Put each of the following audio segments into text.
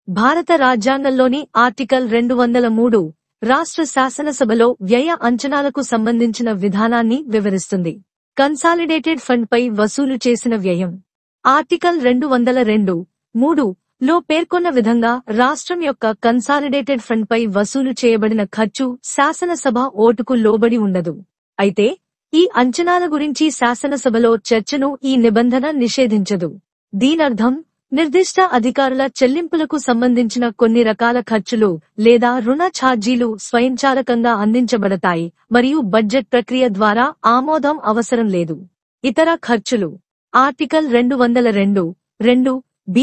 భారత రాజ్యాంగంలోని ఆర్టికల్ 203 రాష్ట్ర శాసనసభలో వ్యయ అంచనాలకు సంబంధించిన విధానాన్ని వివరిస్తుంది. కన్సాలిడేటెడ్ ఫండ్ పై వసూలు చేసిన వ్యయం. ఆర్టికల్ 202(3) లో పేర్కొన్న విధంగా రాష్ట్రం యొక్క కన్సాలిడేటెడ్ ఫండ్ పై వసూలు చేయబడిన ఖర్చు శాసనసభ ఓటుకు లోబడి ఉండదు. అయితే ఈ అంచనాల గురించి శాసనసభలో చర్చను ఈ నిబంధన నిషేధించదు. దీనర్థం నిర్దిష్ట అధికారుల చెల్లింపులకు సంబంధించిన కొన్ని రకాల ఖర్చులు లేదా రుణ ఛార్జీలు స్వయంచాలకంగా అందించబడతాయి మరియు బడ్జెట్ ప్రక్రియ ద్వారా ఆమోదం అవసరం లేదు. ఇతర ఖర్చులు. ఆర్టికల్ 202(2)(b)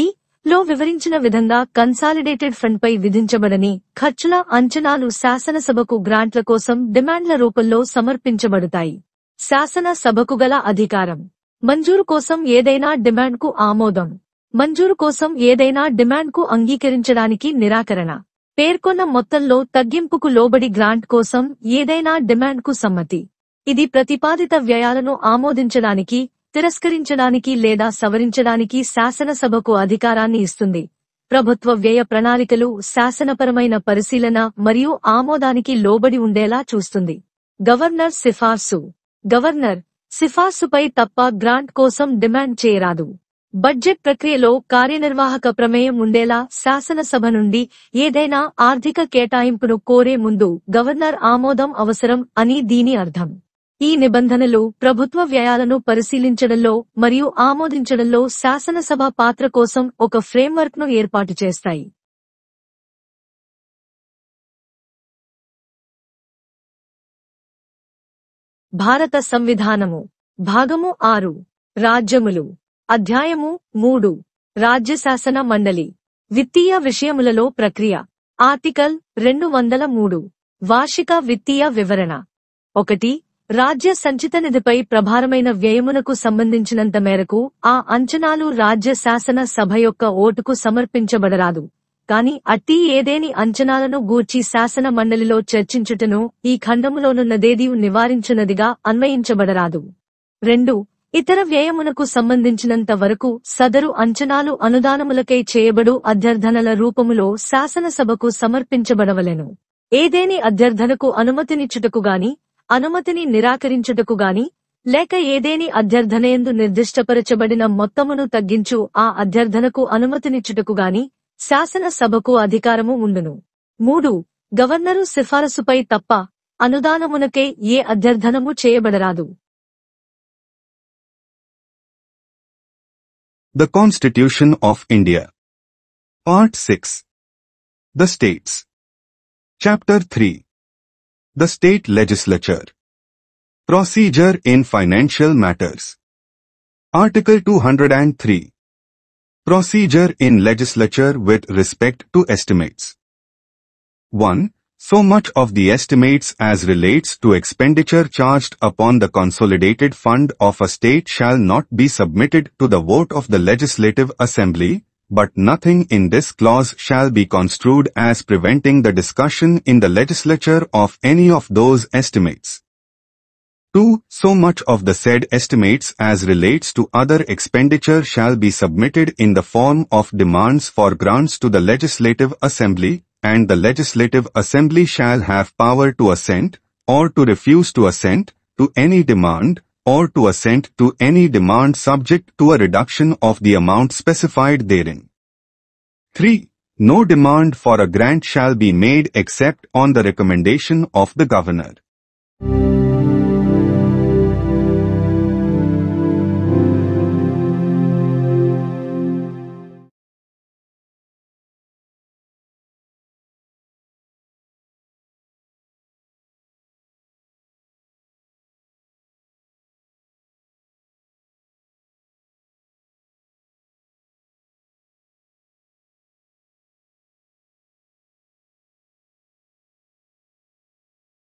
లో వివరించిన విధంగా కన్సాలిడేటెడ్ ఫండ్ పై విధించబడని ఖర్చుల అంచనాలు శాసనసభకు గ్రాంట్ల కోసం డిమాండ్ల రూపంలో సమర్పించబడతాయి. శాసనసభకు గల అధికారం. మంజూరు కోసం ఏదైనా డిమాండ్కు ఆమోదం. మంజూరు కోసం ఏదైనా డిమాండ్కు అంగీకరించడానికి నిరాకరణ. పేర్కొన్న మొత్తంలో తగ్గింపుకు లోబడి గ్రాంట్ కోసం ఏదైనా డిమాండ్కు సమ్మతి. ఇది ప్రతిపాదిత వ్యయాలను ఆమోదించడానికి, తిరస్కరించడానికి లేదా సవరించడానికి శాసనసభకు అధికారాన్ని ఇస్తుంది. ప్రభుత్వ వ్యయ ప్రణాళికలు శాసనపరమైన పరిశీలన మరియు ఆమోదానికి లోబడి ఉండేలా చూస్తుంది. గవర్నర్ సిఫార్సు. గవర్నర్ సిఫార్సుపై తప్ప గ్రాంట్ కోసం డిమాండ్ చేయరాదు. బడ్జెట్ ప్రక్రియలో కార్యనిర్వాహక ప్రమేయం ఉండేలా శాసనసభ నుండి ఏదైనా ఆర్థిక కేటాయింపును కోరే ముందు గవర్నర్ ఆమోదం అవసరం అని దీని అర్థం. ఈ నిబంధనలు ప్రభుత్వ వ్యయాలను పరిశీలించడంలో మరియు ఆమోదించడంలో శాసనసభ పాత్ర కోసం ఒక ఫ్రేమ్వర్క్ను ఏర్పాటు చేస్తాయి. భారత సంవిధానము. భాగము 6. రాజ్యములు. అధ్యాయము 3. రాజ్యశాసన మండలి. విత్తీయ విషయములలో ప్రక్రియ. ఆర్టికల్ 203. వార్షిక విత్తీయ వివరణ. 1. రాజ్య సంచిత నిధిపై ప్రభారమైన వ్యయమునకు సంబంధించినంత మేరకు ఆ అంచనాలు రాజ్య శాసన సభ యొక్క ఓటుకు సమర్పించబడరాదు. కాని అట్టి ఏదేని అంచనాలను గూర్చి శాసన మండలిలో చర్చించుటను ఈ ఖండములోనున్నదేదియు నివారించునదిగా అన్వయించబడరాదు. 2. ఇతర వ్యయమునకు సంబంధించినంత వరకు సదరు అంచనాలు అనుదానములకై చేయబడు అభ్యర్థనల రూపములో శాసనసభకు సమర్పించబడవలెను. ఏదేని అభ్యర్థనకు అనుమతినిచ్చుటకుగాని, అనుమతిని నిరాకరించుటకుగాని, లేక ఏదేని అభ్యర్థనయందు నిర్దిష్టపరచబడిన మొత్తమును తగ్గించు ఆ అభ్యర్థనకు అనుమతినిచ్చుటకుగాని శాసనసభకు అధికారము ఉండును. 3. గవర్నరు సిఫారసుపై తప్ప అనుదానమునకై ఏ అభ్యర్థనము చేయబడరాదు. The Constitution of India. Part 6. The States. Chapter 3. The State Legislature. Procedure in Financial Matters. Article 203. Procedure in Legislature with respect to estimates. 1. So much of the estimates as relates to expenditure charged upon the consolidated fund of a state shall not be submitted to the vote of the Legislative Assembly, but nothing in this clause shall be construed as preventing the discussion in the legislature of any of those estimates. 2. So much of the said estimates as relates to other expenditure shall be submitted in the form of demands for grants to the Legislative Assembly, and the Legislative Assembly shall have power to assent, or to refuse to assent, to any demand, or to assent to any demand subject to a reduction of the amount specified therein. 3. No demand for a grant shall be made except on the recommendation of the Governor.